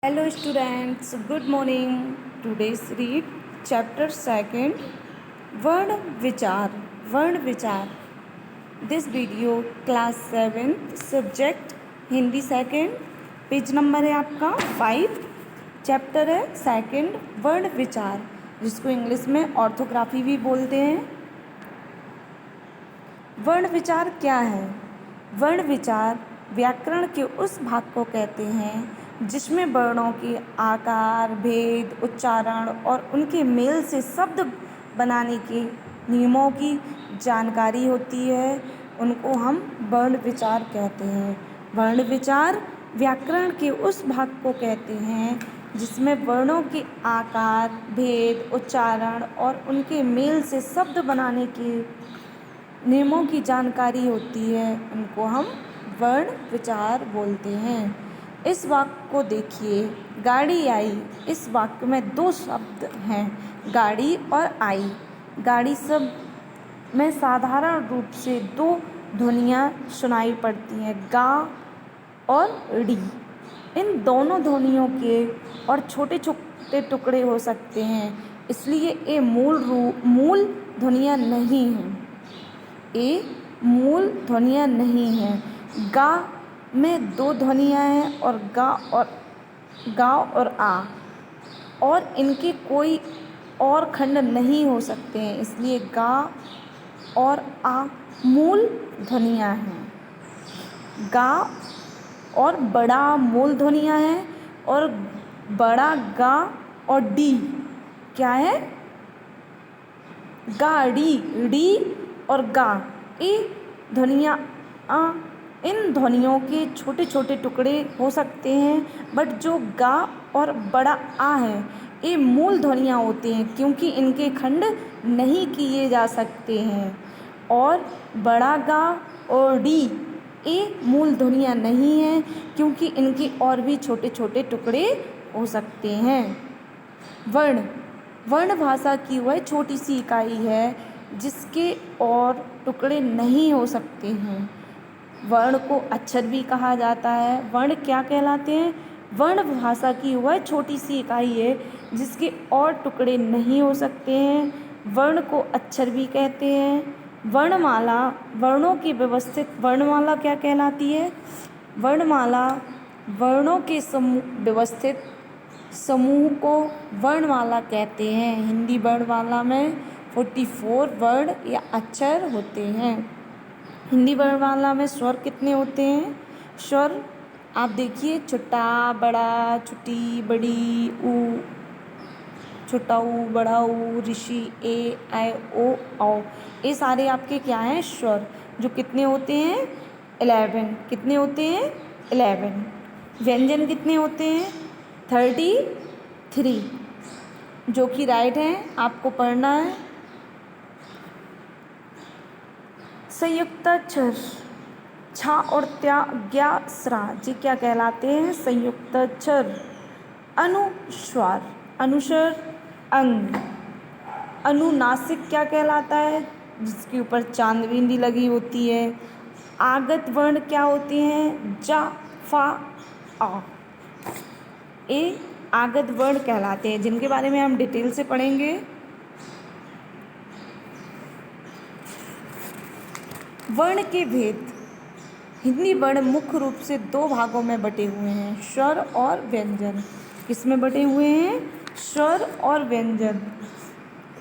Hello students, good morning. Today's read chapter 2nd Word Vichar. Word Vichar. This video class 7th subject Hindi second page number है आपका 5 chapter है second वर्ण विचार जिसको English में orthography भी बोलते हैं। वर्ण विचार क्या है? वर्ण विचार व्याकरण के उस भाग को कहते हैं जिसमें वर्णों के आकार, भेद, उच्चारण और उनके मेल से शब्द बनाने के नियमों की जानकारी होती है। उनको हम वर्ण विचार कहते हैं। वर्ण विचार व्याकरण के उस भाग को कहते हैं जिसमें वर्णों के आकार, भेद, उच्चारण और उनके मेल से शब्द बनाने के नियमों की जानकारी होती है। उनको हम वर्ण विचार बोलते हैं। इस वाक्य को देखिए, गाड़ी आई। इस वाक्य में दो शब्द हैं, गाड़ी और आई। गाड़ी शब्द में साधारण रूप से दो ध्वनियाँ सुनाई पड़ती हैं, गा और ड़ी। इन दोनों ध्वनियों के और छोटे छोटे टुकड़े हो सकते हैं, इसलिए ये मूल ध्वनियाँ नहीं हैं। ये मूल ध्वनियाँ नहीं हैं। गा में दो ध्वनियाँ हैं और गा और आ, और इनके कोई और खंड नहीं हो सकते हैं, इसलिए गा और आ मूल ध्वनियाँ हैं। गा और बड़ा मूल ध्वनियाँ हैं और बड़ा गा और डी क्या है? गाड़ी, डी और गा। ये ध्वनियाँ इन ध्वनियों के छोटे छोटे टुकड़े हो सकते हैं, बट जो गा और बड़ा आ है ये मूल ध्वनियाँ होती हैं क्योंकि इनके खंड नहीं किए जा सकते हैं। और बड़ा गा और डी ये मूल ध्वनियाँ नहीं हैं क्योंकि इनके और भी छोटे छोटे टुकड़े हो सकते हैं। वर्ण वर्ण भाषा की वह छोटी सी इकाई है जिसके और टुकड़े नहीं हो सकते हैं। वर्ण को अक्षर भी कहा जाता है। वर्ण क्या कहलाते हैं? वर्ण भाषा की वह छोटी सी इकाई है जिसके और टुकड़े नहीं हो सकते हैं। वर्ण को अक्षर भी कहते हैं। वर्णमाला वर्णों की व्यवस्थित वर्णमाला क्या कहलाती है? वर्णमाला वर्णों के व्यवस्थित समूह को वर्णमाला कहते हैं। हिंदी वर्णमाला में 44 वर्ण या अक्षर होते हैं। हिंदी वर्णमाला में स्वर कितने होते हैं? स्वर आप देखिए, छोटा, बड़ा, छोटी, बड़ी, ऊ, छोटा ऊ, बड़ा ऊ, ऋषि, ए, ऐ, ओ, औ। ये सारे आपके क्या हैं? स्वर, जो कितने होते हैं? 11। कितने होते हैं? 11। व्यंजन कितने होते हैं? 33, जो कि राइट है, आपको पढ़ना है। संयुक्ताक्षर छा और त्या, ज्ञा, स्रा, ये क्या कहलाते हैं? संयुक्ताक्षर। अनुस्वार, अनुस्वर, अंग। अनुनासिक क्या कहलाता है? जिसके ऊपर चांद बिंदी लगी होती है। आगत वर्ण क्या होते हैं? जा, फा, आ। ये आगत वर्ण कहलाते हैं, जिनके बारे में हम डिटेल से पढ़ेंगे। वर्ण के भेद। हिंदी वर्ण मुख्य रूप से दो भागों में बटे हुए हैं, स्वर और व्यंजन। किसमें बटे हुए हैं? स्वर और व्यंजन।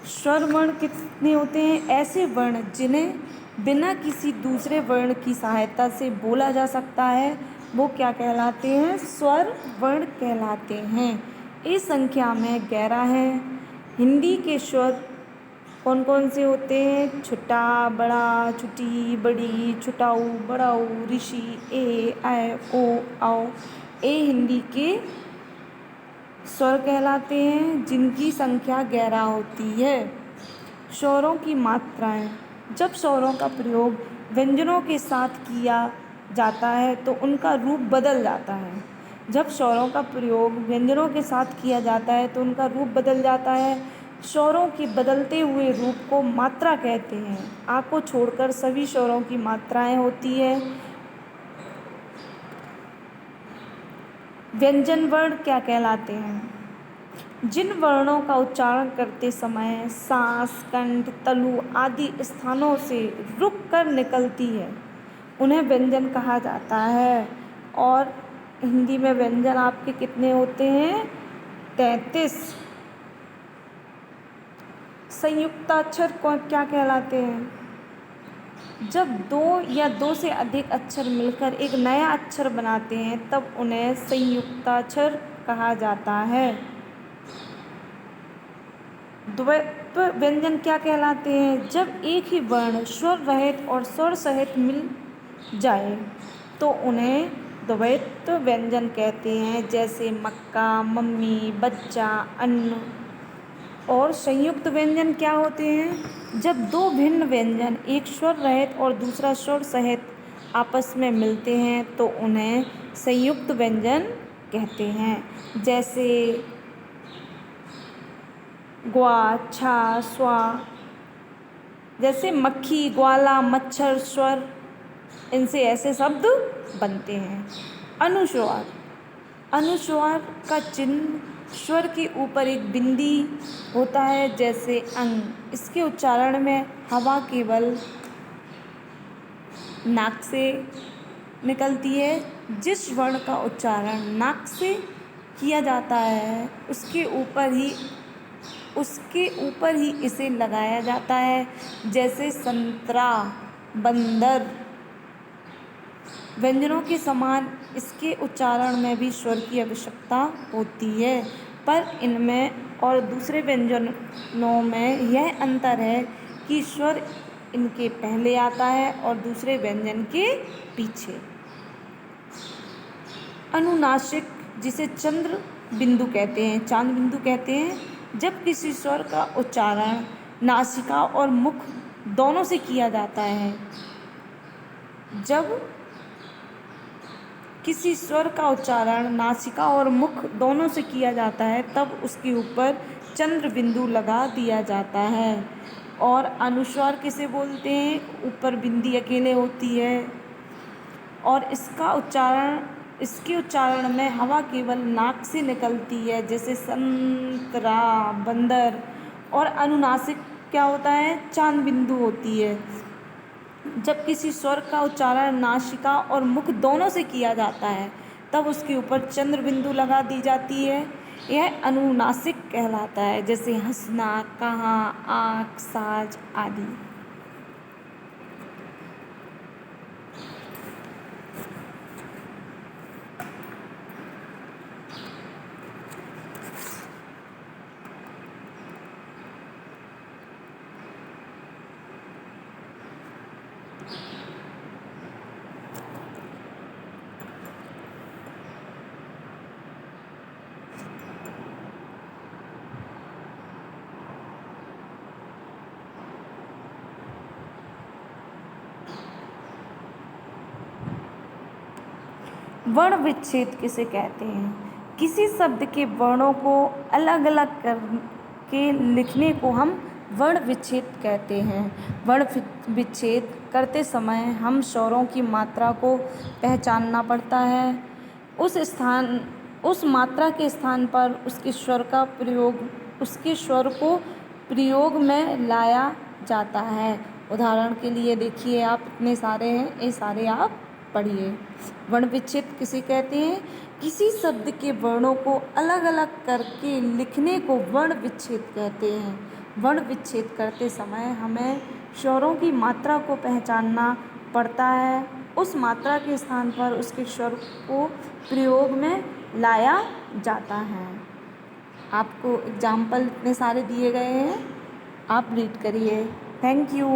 स्वर वर्ण कितने होते हैं? ऐसे वर्ण जिन्हें बिना किसी दूसरे वर्ण की सहायता से बोला जा सकता है, वो क्या कहलाते हैं? स्वर वर्ण कहलाते हैं। इस संख्या में 11 है। हिंदी के स्वर कौन कौन से होते हैं? छोटा, बड़ा, छोटी, बड़ी, छोटाऊ, बड़ाऊ, ऋषि, ए, ऐ, ओ, औ। ये हिंदी के स्वर कहलाते हैं जिनकी संख्या 11 होती है। स्वरों की मात्राएं। जब स्वरों का प्रयोग व्यंजनों के साथ किया जाता है तो उनका रूप बदल जाता है। जब स्वरों का प्रयोग व्यंजनों के साथ किया जाता है तो उनका रूप बदल जाता है। स्वरों के बदलते हुए रूप को मात्रा कहते हैं। आ को छोड़कर सभी स्वरों की मात्राएं होती है। व्यंजन वर्ण क्या कहलाते हैं? जिन वर्णों का उच्चारण करते समय सांस कंठ तलु आदि स्थानों से रुक कर निकलती है उन्हें व्यंजन कहा जाता है। और हिंदी में व्यंजन आपके कितने होते हैं? 33। संयुक्ताक्षर को क्या कहलाते हैं? जब दो या दो से अधिक अक्षर मिलकर एक नया अक्षर बनाते हैं तब उन्हें संयुक्ताक्षर कहा जाता है। द्वैत्व व्यंजन क्या कहलाते हैं? जब एक ही वर्ण स्वर रहित और स्वर सहित मिल जाए तो उन्हें द्वैत्व व्यंजन कहते हैं, जैसे मक्का, मम्मी, बच्चा, अन्न। और संयुक्त व्यंजन क्या होते हैं? जब दो भिन्न व्यंजन एक स्वर रहित और दूसरा स्वर सहित आपस में मिलते हैं तो उन्हें संयुक्त व्यंजन कहते हैं, जैसे ग्वा, छा, स्वा। जैसे मक्खी, ग्वाला, मच्छर, स्वर, इनसे ऐसे शब्द बनते हैं। अनुस्वार। अनुस्वार का चिन्ह स्वर के ऊपर एक बिंदी होता है, जैसे अंग। इसके उच्चारण में हवा केवल नाक से निकलती है। जिस वर्ण का उच्चारण नाक से किया जाता है उसके ऊपर ही इसे लगाया जाता है, जैसे संतरा, बंदर। व्यंजनों के समान इसके उच्चारण में भी स्वर की आवश्यकता होती है, पर इनमें और दूसरे व्यंजनों में यह अंतर है कि स्वर इनके पहले आता है और दूसरे व्यंजन के पीछे। अनुनासिक, जिसे चंद्र बिंदु कहते हैं, चांद बिंदु कहते हैं, जब किसी स्वर का उच्चारण नासिका और मुख दोनों से किया जाता है। जब किसी स्वर का उच्चारण नासिका और मुख दोनों से किया जाता है तब उसके ऊपर चंद्र बिंदु लगा दिया जाता है। और अनुस्वार किसे बोलते हैं? ऊपर बिंदी अकेले होती है और इसके उच्चारण में हवा केवल नाक से निकलती है, जैसे संतरा, बंदर। और अनुनासिक क्या होता है? चांद बिंदु होती है। जब किसी स्वर का उच्चारण नासिका और मुख दोनों से किया जाता है तब उसके ऊपर चंद्र बिंदु लगा दी जाती है। यह अनुनासिक कहलाता है, जैसे हंसना, कहाँ, आँख, साज आदि। वर्ण विच्छेद किसे कहते हैं? किसी शब्द के वर्णों को अलग अलग करके लिखने को हम वर्ण विच्छेद कहते हैं। वर्ण विच्छेद करते समय हम स्वरों की मात्रा को पहचानना पड़ता है। उस मात्रा के स्थान पर उसके स्वर को प्रयोग में लाया जाता है। उदाहरण के लिए देखिए, आप इतने सारे हैं, ये सारे आप पढ़िए। वर्ण विच्छेद किसे कहते हैं? किसी शब्द के वर्णों को अलग अलग करके लिखने को वर्ण विच्छेद कहते हैं। वर्ण विच्छेद करते समय हमें स्वरों की मात्रा को पहचानना पड़ता है। उस मात्रा के स्थान पर उसके स्वर को प्रयोग में लाया जाता है। आपको एग्जाम्पल इतने सारे दिए गए हैं, आप रीड करिए। Thank you.